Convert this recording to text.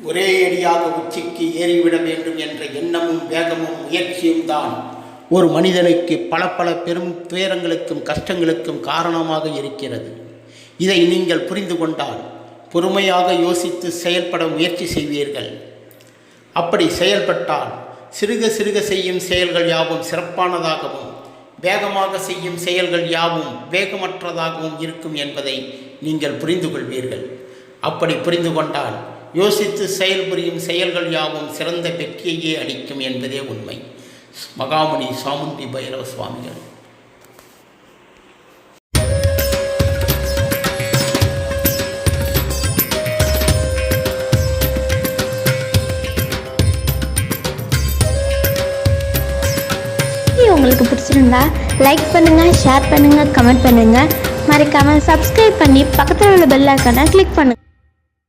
ஒரே அடியாக உச்சிக்கு ஏறிவிட வேண்டும் என்ற எண்ணமும் வேகமும் முயற்சியும் தான் ஒரு மனிதனுக்கு பல பல பெரும் துயரங்களுக்கும் கஷ்டங்களுக்கும் காரணமாக இருக்கிறது. இதை நீங்கள் புரிந்து கொண்டால் பொறுமையாக யோசித்து செயல்பட முயற்சி செய்வீர்கள். அப்படி செயல்பட்டால் சிறுக சிறுக செய்யும் செயல்கள் யாவும் சிறப்பானதாகவும் வேகமாக செய்யும் செயல்கள் யாவும் வேகமற்றதாகவும் இருக்கும் என்பதை நீங்கள் புரிந்து கொள்வீர்கள். அப்படி புரிந்து கொண்டால் யோசித்து செயல்புரியும் செயல்கள் யாவும் சிறந்த வெற்றியையே அளிக்கும் என்பதே உண்மை. மகாமுனி சாமுண்டி பைரவ சுவாமிகள். உங்களுக்கு பிடிச்சிருந்தா லைக் பண்ணுங்க, ஷேர் பண்ணுங்க, கமெண்ட் பண்ணுங்க. மறக்காம சப்ஸ்கிரைப் பண்ணி பக்கத்தில் உள்ள பெல் ஐகானை கிளிக் பண்ணுங்க.